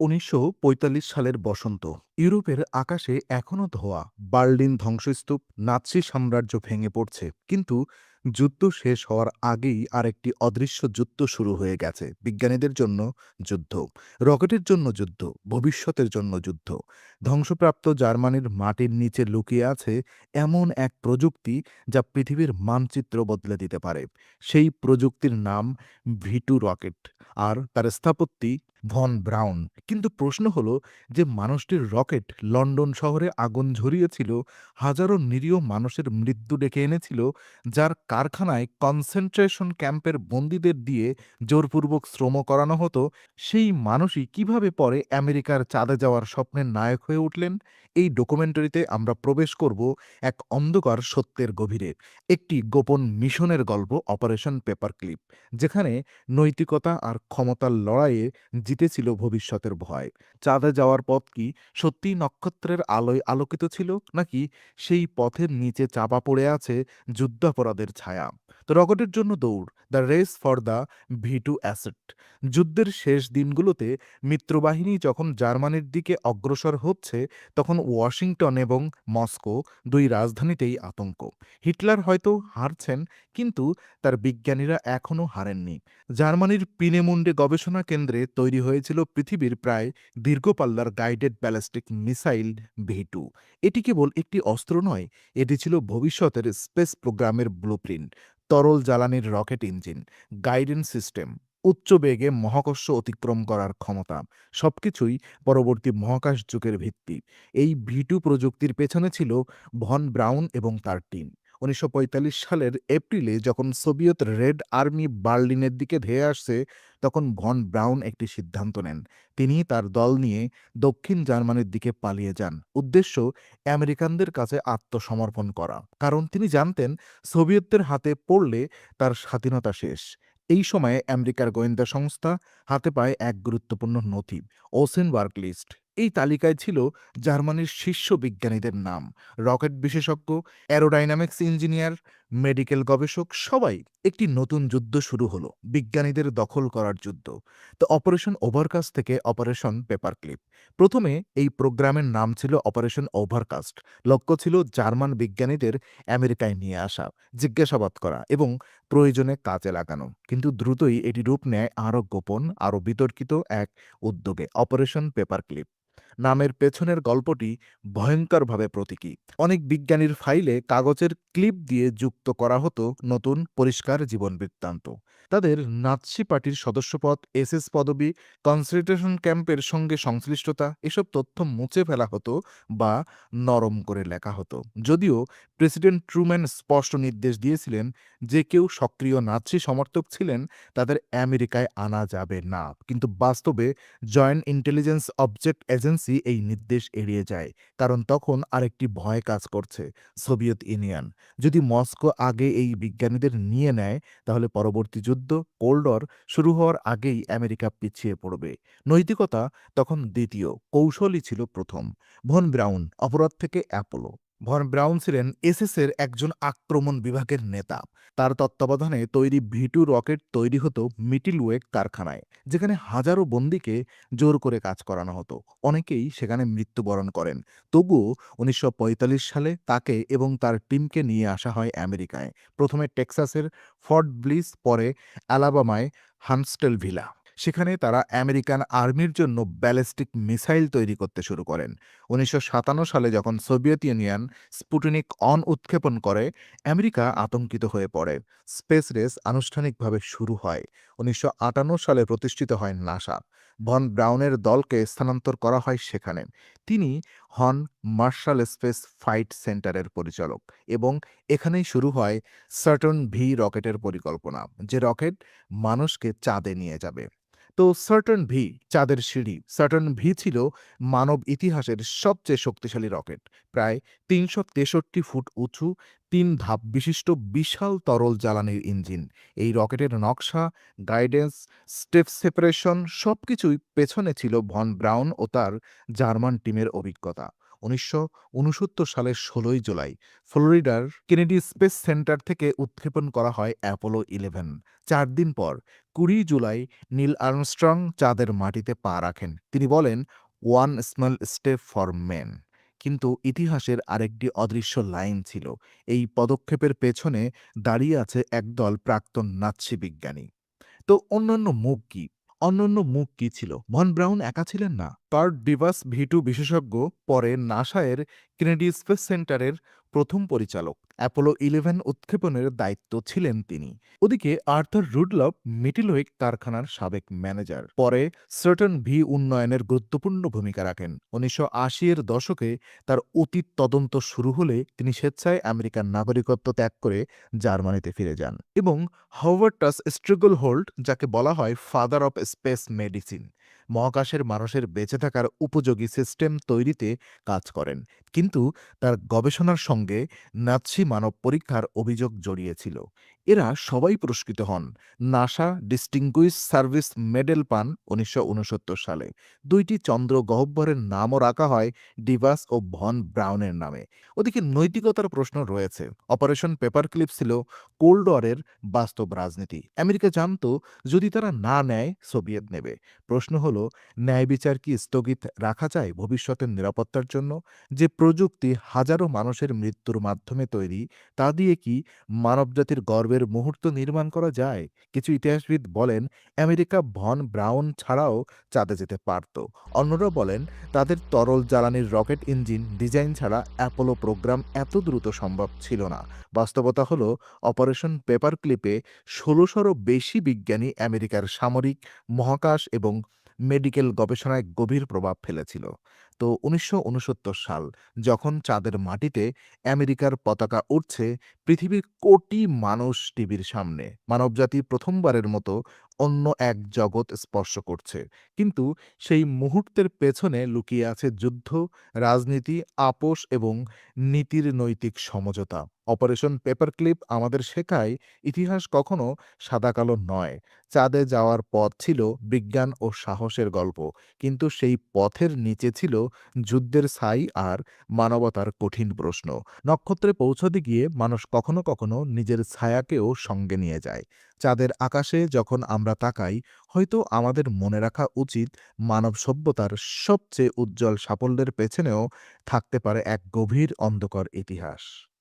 ১৯৪৫ সালের বসন্ত। ইউরোপের আকাশে এখনও ধোঁয়া, বার্লিন ধ্বংসস্তূপ, নাৎসি সাম্রাজ্য ভেঙে পড়ছে। কিন্তু যুদ্ধ শেষ হওয়ার আগেই আরেকটি অদৃশ্য যুদ্ধ শুরু হয়ে গেছে। বিজ্ঞানীদের জন্য যুদ্ধ, রকেটের জন্য যুদ্ধ, ভবিষ্যতের জন্য যুদ্ধ। ধ্বংসপ্রাপ্ত জার্মানির মাটির নিচে লুকিয়ে আছে এমন এক প্রযুক্তি যা পৃথিবীর মানচিত্র বদলে দিতে পারে। সেই প্রযুক্তির নাম V2 রকেট, আর তার স্থপতি ভন ব্রাউন। কিন্তু প্রশ্ন হলো, যে মানুষটির রকেট লন্ডন শহরে আগুন ঝরিয়েছিল, হাজারো নিরীহ মানুষের মৃত্যু ডেকে এনেছিল, যার কারখানায় কনসেন্ট্রেশন ক্যাম্পের বন্দীদের দিয়ে জোরপূর্বক শ্রম করানো হতো, সেই মানুষই কিভাবে পরে আমেরিকার চাঁদে যাওয়ার স্বপ্নের নায়ক হয়ে উঠলেন? এই ডকুমেন্টারিতে আমরা প্রবেশ করব এক অন্ধকার সত্যের গভীরে, একটি গোপন মিশনের গল্প, অপারেশন পেপার ক্লিপ, যেখানে নৈতিকতা আর ক্ষমতার লড়াইয়ে জিতেছিল ভবিষ্যতের ভয়। চাঁদে যাওয়ার পথ কি সত্যিই নক্ষত্রের আলোয় আলোকিত ছিল, নাকি সেই পথের নিচে চাপা পড়ে আছে যুদ্ধাপরাধের ছায়া? তো রকেটের জন্য দৌড়, the race for the V2 asset. যুদ্ধের শেষ দিনগুলোতে মিত্রবাহিনী যখন জার্মানির দিকে অগ্রসর হচ্ছে, তখন ওয়াশিংটন এবং মস্কো, দুই রাজধানীতেই আতঙ্ক। হিটলার হয়তো হারছেন, কিন্তু তার বিজ্ঞানীরা এখনও হারেননি। জার্মানির পিনেমুন্ডে গবেষণা কেন্দ্রে তৈরি হয়েছিল পৃথিবীর প্রায় দীর্ঘপাল্লার গাইডেড ব্যালিস্টিক মিসাইল V2। এটি কেবল একটি অস্ত্র নয়, এটি ছিল ভবিষ্যতের স্পেস প্রোগ্রামের ব্লুপ্রিন্ট। তরল জ্বালানির রকেট ইঞ্জিন, গাইডেন্স সিস্টেম, উচ্চ বেগে মহাকর্ষ অতিক্রম করার ক্ষমতা, সবকিছুই পরবর্তী মহাকাশ যুগের ভিত্তি। এই V2 প্রযুক্তির পেছনে ছিল ভন ব্রাউন এবং তার টিম। ১৯৪৫ সালের এপ্রিলে যখন সোভিয়েত রেড আর্মি বার্লিনের দিকে ধেয়ে আসছে, তখন ভন ব্রাউন একটি সিদ্ধান্ত নেন। তিনি তার দল নিয়ে দক্ষিণ জার্মানির দিকে পালিয়ে যান। উদ্দেশ্য আমেরিকানদের কাছে আত্মসমর্পণ করা, কারণ তিনি জানতেন সোভিয়েতদের হাতে পড়লে তার স্বাধীনতা শেষ। এই সময়ে আমেরিকার গোয়েন্দা সংস্থা হাতে পায় এক গুরুত্বপূর্ণ নথি, ওসেনবার্গ লিস্ট। এই তালিকায় ছিল জার্মানির শীর্ষ বিজ্ঞানীদের নাম, রকেট বিশেষজ্ঞ, অ্যারোডাইনামিক্স ইঞ্জিনিয়ার, মেডিকেল গবেষক, সবাই। একটি নতুন যুদ্ধ শুরু হলো, বিজ্ঞানীদের দখল করার যুদ্ধ। তো অপারেশন ওভারকাস্ট থেকে অপারেশন পেপার ক্লিপ। প্রথমে এই প্রোগ্রামের নাম ছিল অপারেশন ওভারকাস্ট। লক্ষ্য ছিল জার্মান বিজ্ঞানীদের আমেরিকায় নিয়ে আসা, জিজ্ঞাসাবাদ করা এবং প্রয়োজনে কাজে লাগানো। কিন্তু দ্রুতই এটি রূপ নেয় আরও গোপন, আরও বিতর্কিত এক উদ্যোগে, অপারেশন পেপার ক্লিপ। নামের পেছনের গল্পটি ভয়ঙ্করভাবে প্রতীকী। অনেক বিজ্ঞানীর ফাইলে কাগজের ক্লিপ দিয়ে যুক্ত করা হতো নতুন পরিষ্কার জীবন বৃত্তান্ত। তাদের নাৎসি পার্টির সদস্যপদ, SS পদবি, কনসেন্ট্রেশন ক্যাম্পের সঙ্গে সংশ্লিষ্টতা, এসব তথ্য মুছে ফেলা হতো বা নরম করে লেখা হতো। যদিও প্রেসিডেন্ট ট্রুম্যান স্পষ্ট নির্দেশ দিয়েছিলেন, যে কেউ সক্রিয় নাৎসি সমর্থক ছিলেন তাদের আমেরিকায় আনা যাবে না, কিন্তু বাস্তবে জয়েন্ট ইন্টেলিজেন্স অবজেক্ট এজেন্সি এই নির্দেশ এড়িয়ে যায়। কারণ তখন আরেকটি ভয় কাজ করছে, সোভিয়েত ইউনিয়ন। যদি মস্কো আগে এই বিজ্ঞানীদের নিয়ে নেয়, তাহলে পরবর্তী যুদ্ধ, কোল্ড ওয়ার শুরু হওয়ার আগেই আমেরিকা পিছিয়ে পড়বে। নৈতিকতা তখন দ্বিতীয়, কৌশলই ছিল প্রথম। ভন ব্রাউন, অপরাধ থেকে অ্যাপোলো। ভন ব্রাউন ছিলেন SS এর একজন আক্রমণ বিভাগের নেতা। তার তত্ত্বাবধানে তৈরি V2 রকেট তৈরি হতো মিটিলওয়ে কারখানায়, যেখানে হাজারো বন্দীকে জোর করে কাজ করানো হতো। অনেকেই সেখানে মৃত্যুবরণ করেন। তবুও ১৯৪৫ সালে তাকে এবং তার টিমকে নিয়ে আসা হয় আমেরিকায়। প্রথমে টেক্সাসের ফর্ট ব্লিস, পরে অ্যালাবামায় হান্টসটেলভিলা। সেখানে তারা আমেরিকান আর্মির জন্য ব্যালিস্টিক মিসাইল তৈরি করতে শুরু করেন। ১৯৫৭ সালে যখন সোভিয়েত ইউনিয়ন স্পুটনিক অন উৎক্ষেপণ করে, আমেরিকা আতঙ্কিত হয়ে পড়ে। স্পেস রেস আনুষ্ঠানিকভাবে শুরু হয়। ১৯৫৮ সালে প্রতিষ্ঠিত হয় নাসা। ভন ব্রাউনের দলকে স্থানান্তর করা হয় সেখানে। তিনি হন মার্শাল স্পেস ফাইট সেন্টারের পরিচালক, এবং এখানেই শুরু হয় সার্টন ভি রকেটের পরিকল্পনা, যে রকেট মানুষকে চাঁদে নিয়ে যাবে। তো সার্টন ভি, চাঁদের সিঁড়ি। সার্টন ভি ছিল মানব ইতিহাসের সবচেয়ে শক্তিশালী রকেট। প্রায় ৩৬৩ ফুট উঁচু, ৩ ধাপ বিশিষ্ট বিশাল তরল জ্বালানির ইঞ্জিন। এই রকেটের নকশা, গাইডেন্স, স্টেপ সেপারেশন, সবকিছুই পেছনে ছিল ভন ব্রাউন ও তার জার্মান টিমের অভিজ্ঞতা। 1969 সালের 16 জুলাই ফ্লোরিডার কেনেডি স্পেস সেন্টার থেকে উৎক্ষেপণ করা হয় অ্যাপোলো 11। 4 দিন পর 20 জুলাই নীল আর্মস্ট্রং চাঁদের মাটিতে পা রাখেন। তিনি বলেন, one small step for man. কিন্তু ইতিহাসের আরেকটি অদৃশ্য লাইন ছিল। এই পদক্ষেপের পেছনে দাঁড়িয়ে আছে একদল প্রাক্তন নাৎসি বিজ্ঞানী। তো অন্যান্য মুখ কি ছিল? ভন ব্রাউন একা ছিলেন না। কার্ট ডিভাস ভি2 বিশেষজ্ঞ, পরে নাসায়ের কেনেডি স্পেস সেন্টারের প্রথম পরিচালক। অ্যাপোলো 11 উৎক্ষেপণের দায়িত্ব ছিলেন তিনি। ওদিকে আর্থার রুডলফ মিটিলওয়েক কারখানার সাবেক ম্যানেজার। পরে সার্টন ভি উন্নয়নের গুরুত্বপূর্ণ ভূমিকা রাখেন। 1980-এর দশকে তার অতীত তদন্ত শুরু হলে তিনি স্বেচ্ছায় আমেরিকার নাগরিকত্ব ত্যাগ করে জার্মানিতে ফিরে যান এবং হাওয়ার্ড টাস স্ট্রিগলহোল্ড, যাকে বলা হয় ফাদার অফ স্পেস মেডিসিন, মহাকাশের মানুষের বেঁচে থাকার উপযোগী সিস্টেম তৈরিতে কাজ করেন। কিন্তু তার গবেষণার সঙ্গে নাৎসি মানব পরীক্ষার অভিযোগ জড়িয়েছিল। এরা সবাই পুরস্কৃত হন। নাসা ডিস্টিংগুইশ সার্ভিস মেডেল পান 1969 সালে। 2টি চন্দ্র গহ্বরের নামও রাখা হয় ডিভাস ও ভন ব্রাউনের নামে। ওদিকে নৈতিকতার প্রশ্ন রয়েছে। অপারেশন পেপারক্লিপ ছিল কোল্ড ওয়ারের বাস্তব রাজনীতি। আমেরিকা জানত, যদি তারা না নেয়, সোভিয়েত নেবে। প্রশ্ন হলো, ন্যায় বিচার কি স্থগিত রাখা যায় ভবিষ্যতের নিরাপত্তার জন্য? যে প্রযুক্তি হাজারো মানুষের মৃত্যুর মাধ্যমে তৈরি, তা দিয়ে কি মানবজাতির গর্বের মুহূর্ত নির্মাণ করা যায়? কিছু ইতিহাসবিদ বলেন, আমেরিকা ভন ব্রাউন ছাড়াও চাঁদে যেতে পারত। অন্যরা বলেন, তাদের তরল জ্বালানির রকেট ইঞ্জিন ডিজাইন ছাড়া অ্যাপোলো প্রোগ্রাম এত দ্রুত সম্ভব ছিল না। বাস্তবতা হলো, অপারেশন পেপারক্লিপে 16শোরও বেশি বিজ্ঞানী আমেরিকার সামরিক, মহাকাশ এবং মেডিকেল গবেষণায় গভীর প্রভাব ফেলেছিল। তো 1969 সাল, যখন চাঁদের মাটিতে আমেরিকার পতাকা উঠছে, পৃথিবীর কোটি মানুষ টিভির সামনে, মানবজাতি প্রথমবারের মতো অন্য এক জগৎ স্পর্শ করছে। কিন্তু সেই মুহূর্তের পেছনে লুকিয়ে আছে যুদ্ধ, রাজনীতি, আপোষ এবং নীতির নৈতিক সমঝোতা। অপারেশন পেপারক্লিপ আমাদের শেখায়, ইতিহাস কখনো সাদাকালো নয়। চাঁদে যাওয়ার পথ ছিল বিজ্ঞান ও সাহসের গল্প, কিন্তু সেই পথের নিচে ছিল যুদ্ধের ছাই আর মানবতার কঠিন প্রশ্ন। নক্ষত্রে পৌঁছতে গিয়ে মানুষ কখনো কখনো নিজের ছায়াকেও সঙ্গে নিয়ে যায়। চাঁদের আকাশে যখন আমরা তাকাই, হয়তো আমাদের মনে রাখা উচিত, মানব সভ্যতার সবচেয়ে উজ্জ্বল সাফল্যের পেছনেও থাকতে পারে এক গভীর অন্ধকার ইতিহাস।